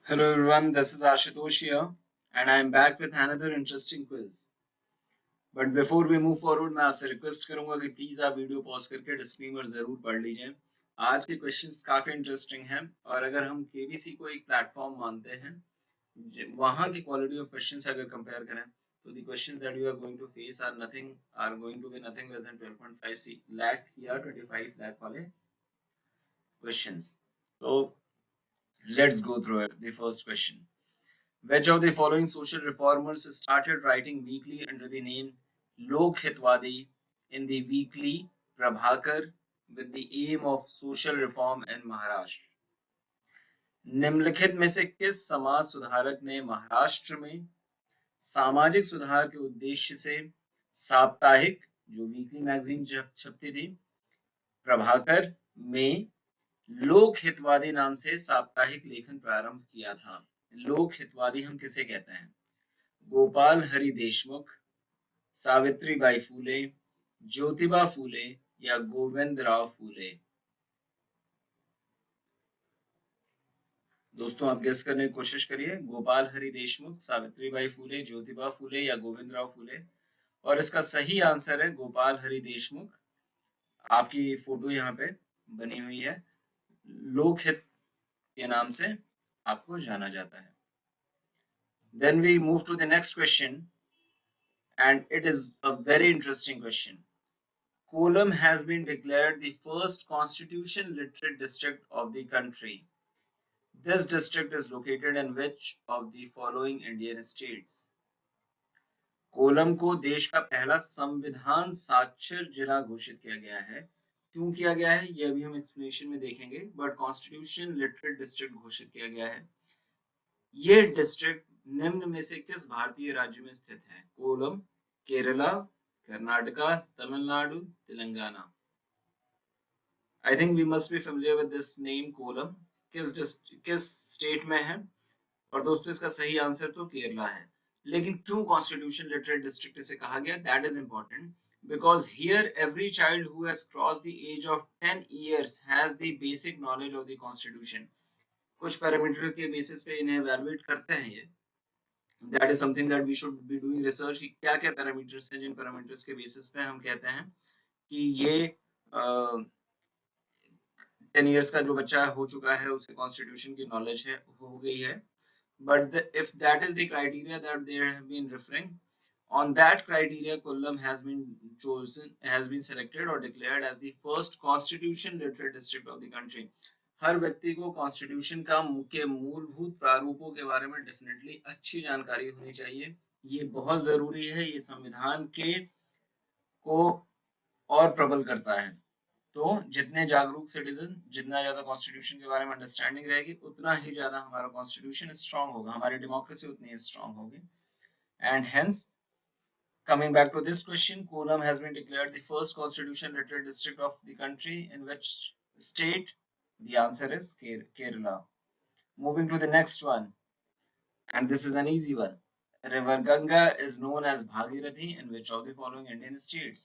Hello everyone, this is Ashutosh here, and I am back with another interesting quiz. But before we move forward मैं आपसे request करूंगा कि please आप video pause करके disclaimer जरूर पढ़ लीजिए। आज के क्वेश्चंस काफी इंटरेस्टिंग हैं और अगर हम केबीसी को एक प्लेटफॉर्म मानते हैं, वहां की क्वालिटी ऑफ क्वेश्चंस अगर कंपेयर करें तो the questions that you are going to face are going to be nothing less than 12.5 lakh या 25 लाख वाले क्वेश्चंस। तो let's go through it. The first question, which of the following social reformers started writing weekly under the name Lok Hitwadi in the weekly Prabhakar with the aim of social reform in Maharashtra? निम्नलिखित में से किस समाज सुधारक ने महाराष्ट्र में सामाजिक सुधार के उद्देश्य से साप्ताहिक, जो वीकली मैगजीन छपती थी, प्रभाकर में लोक हितवादी नाम से साप्ताहिक लेखन प्रारंभ किया था? लोक हितवादी हम किसे कहते हैं? गोपाल हरि देशमुख, सावित्रीबाई फूले, ज्योतिबा फूले या गोविंदराव फूले? दोस्तों आप गेस करने की कोशिश करिए। गोपाल हरि देशमुख, सावित्रीबाई फूले, ज्योतिबा फूले या गोविंदराव फूले? और इसका सही आंसर है गोपाल हरि देशमुख। आपकी फोटो यहाँ पे बनी हुई है, लोकहित के नाम से आपको जाना जाता है। Then we move to the next question, and it is a very interesting question. Kollam has been declared the first constitution literate district of the country. This district is located in which of the following Indian states? Kolam को देश का पहला संविधान साक्षर जिला घोषित किया गया है। क्यों किया गया है ये अभी हम एक्सप्लेनेशन में देखेंगे, बट कॉन्स्टिट्यूशन लिटरेट डिस्ट्रिक्ट घोषित किया गया है। ये डिस्ट्रिक्ट निम्न में से किस भारतीय राज्य में स्थित है? Kollam, Kerala, Karnataka, Tamil Nadu, Telangana? I think we must be familiar with this name Kollam. किस स्टेट में है? और दोस्तों इसका सही आंसर तो केरला है। लेकिन क्यों कॉन्स्टिट्यूशन लिटरेट डिस्ट्रिक्ट इसे कहा गया? That is important because here every child who has crossed the age of 10 years has the basic knowledge of the constitution. कुछ पैरामीटर के बेसिस पे इन्हें evaluate करते हैं ये। That is something that we should be doing research कि क्या क्या पैरामीटर्स हैं जिन पैरामीटर्स के बेसिस पे हम कहते हैं कि ये 10 years का जो बच्चा हो चुका है उसे कॉन्स्टिट्यूशन की नॉलेज है हो गई है। But if that is the criteria that they have been referring, on that criteria Kollam has been selected or declared as the first constitution literate district of the country. हर व्यक्ति को constitution का के मूलभूत प्रारूपों के बारे में डेफिनेटली अच्छी जानकारी होनी चाहिए। ये बहुत जरूरी है, ये संविधान के को और प्रबल करता है। तो जितने जागरूक सिटीजन, जितना ज्यादा कॉन्स्टिट्यूशन के बारे में अंडरस्टैंडिंग रहेगी, उतना ही ज्यादा हमारा कॉन्स्टिट्यूशन स्ट्रांग होगा, हमारी डेमोक्रेसी उतनी ही स्ट्रांग होगी। And hence coming back to this question, Kollam has been declared the first constitution literate district of the country in which state? The answer is Kerala. Moving to the next one, and this is an easy one. River Ganga is known as Bhagirathi in which of the following Indian states?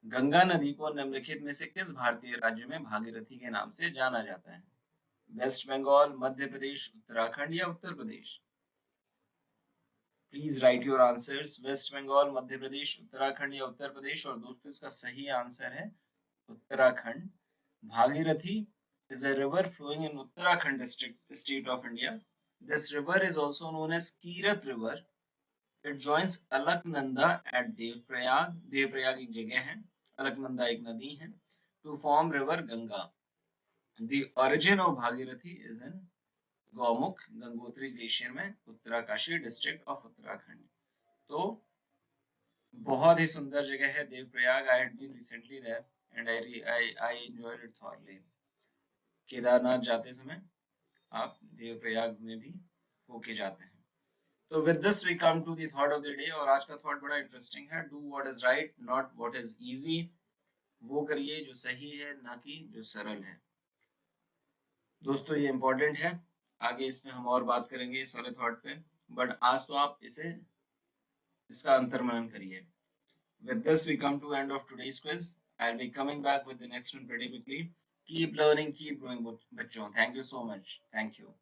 Ganga नदी को निम्नलिखित में से किस भारतीय राज्य में भागीरथी के नाम से जाना जाता है? वेस्ट बंगाल, मध्य प्रदेश, उत्तराखंड या Uttar Pradesh? Please write your answers. West Bengal, Madhya Pradesh, Uttarakhand या उत्तर प्रदेश? और दोस्तों इसका सही आंसर है Uttarakhand. Bhagirathi is a river flowing in Uttarakhand district, state of India. This river is also known as Kirat River. It joins Alaknanda at Devprayag. Devprayag एक जगह है, अलकनंदा एक नदी है, to form river Ganga. The origin of Bhagirathi is in Gaumukh, Gangotri glacier में, Uttarkashi district of Uttarakhand. तो बहुत ही सुंदर जगह है Devprayag. I had been recently there and I enjoyed it thoroughly. Kedarnath जाते समय आप देवप्रयाग में भी होके जाते हैं। तो with this we come to the thought of the day, और आज का थॉट बड़ा इंटरेस्टिंग है। Do what is right, not what is easy. वो करिए जो सही है, ना कि जो सरल है। दोस्तों ये इंपॉर्टेंट है, आगे इसमें हम और बात करेंगे इस वाले थॉट पे, बट आज तो आप इसका अंतर्मनन करिए। With this we come to end of today's quiz. I'll be coming back with the next one pretty quickly. Keep learning, keep growing, बच्चों. Thank you so much. Thank you.